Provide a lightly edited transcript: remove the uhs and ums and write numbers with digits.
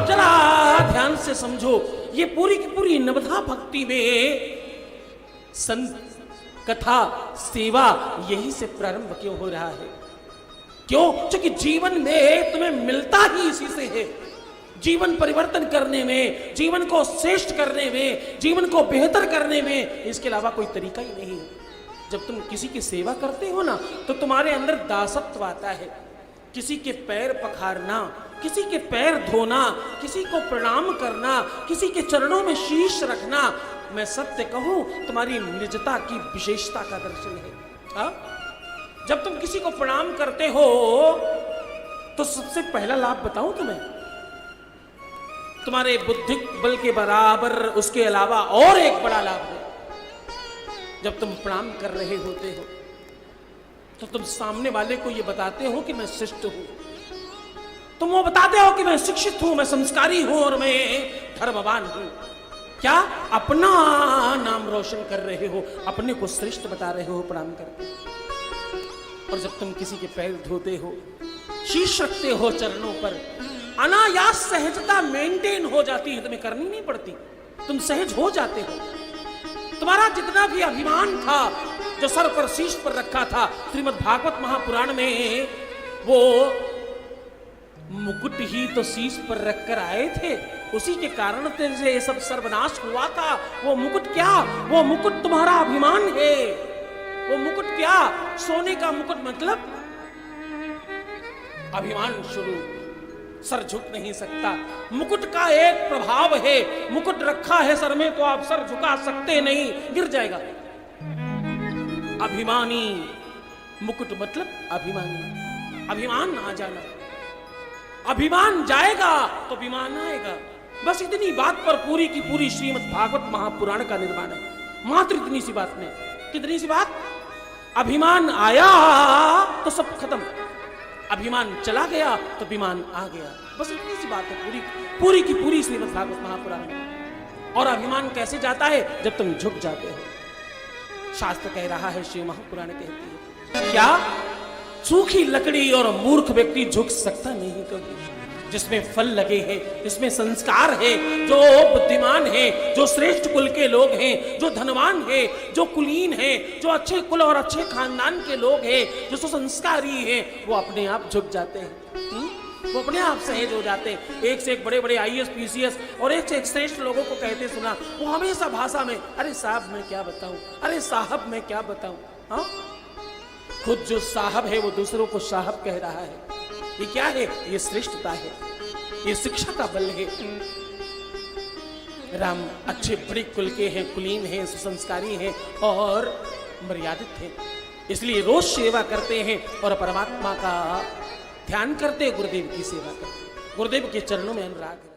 आप जरा ध्यान से समझो, ये पूरी की पूरी नवधा भक्ति में संत कथा सेवा यही से प्रारंभ क्यों हो रहा है? क्यों? क्योंकि जीवन में तुम्हें मिलता ही इसी से है। जीवन परिवर्तन करने में, जीवन को श्रेष्ठ करने में, जीवन को बेहतर करने में इसके अलावा कोई तरीका ही नहीं है। जब तुम किसी की सेवा करते हो ना, तो तुम्हारे अंदर दासत्व आता है। किसी के पैर पखारना, किसी के पैर धोना, किसी को प्रणाम करना, किसी के चरणों में शीश रखना, मैं सत्य कहूं तुम्हारी निजता की विशेषता का दर्शन है। हा? जब तुम किसी को प्रणाम करते हो तो सबसे पहला लाभ बताऊं तुम्हें, तुम्हारे बुद्धिक बल के बराबर उसके अलावा और एक बड़ा लाभ है। जब तुम प्रणाम कर रहे होते हो तो तुम सामने वाले को यह बताते हो कि मैं शिष्ट हूं, तुम वो बताते हो कि मैं शिक्षित हूं, मैं संस्कारी हूं और मैं धर्मवान हूं। क्या? अपना नाम रोशन कर रहे हो, अपने को श्रेष्ठ बता रहे हो प्रणाम करके। और जब तुम किसी के पैर धोते हो, शीश रखते हो चरणों पर, अनायास सहजता मेंटेन हो जाती है, तुम्हें करनी नहीं पड़ती, तुम सहज हो जाते हो। तुम्हारा जितना भी अभिमान था जो सर पर शीश पर रखा था, श्रीमद् भागवत महापुराण में वो मुकुट ही तो शीश पर रखकर आए थे, उसी के कारण से ये सब सर्वनाश हुआ था। वो मुकुट क्या? वो मुकुट तुम्हारा अभिमान है। वो मुकुट क्या? सोने का मुकुट मतलब अभिमान शुरू, सर झुक नहीं सकता। मुकुट का एक प्रभाव है, मुकुट रखा है सर में तो आप सर झुका सकते नहीं, गिर जाएगा। अभिमानी, मुकुट मतलब अभिमानी, अभिमान आ जाना। अभिमान जाएगा तो विमान आएगा। बस इतनी बात पर पूरी की पूरी श्रीमद् भागवत महापुराण का निर्माण है, मात्र इतनी सी बात में। कितनी सी बात? अभिमान आया तो सब खत्म, अभिमान चला गया तो विमान आ गया। बस इतनी सी बात है पूरी की पूरी श्रीमद् भागवत महापुराण में। और अभिमान कैसे जाता है? जब तुम झुक जाते हो। शास्त्र कह रहा है, श्री महापुराण कहती है, क्या? सूखी लकड़ी और मूर्ख व्यक्ति झुक सकता नहीं कभी। जिसमें फल लगे हैं, जिसमें संस्कार है, जो बुद्धिमान है, जो श्रेष्ठ कुल के लोग हैं, जो धनवान है, जो कुलीन है, जो अच्छे कुल और अच्छे खानदान के लोग हैं, जो संस्कारी हैं, वो अपने आप झुक जाते हैं। वो अपने आप सहज हो जाते हैं। एक से एक बड़े बड़े आईएएस पीसीएस और एक से एक श्रेष्ठ लोगों को कहते सुना, वो हमेशा भाषा में अरे साहब मैं क्या बताऊं, अरे साहब मैं क्या बताऊं। हाँ, खुद जो साहब है वो दूसरों को साहब कह रहा है। ये क्या है? ये श्रेष्ठता है, ये शिक्षा का बल है। राम अच्छे बड़े कुल के हैं, कुलीन हैं, सुसंस्कारी हैं और मर्यादित हैं, इसलिए रोज सेवा करते हैं और परमात्मा का ध्यान करते, गुरुदेव की सेवा करते, गुरुदेव के चरणों में अनुराग है।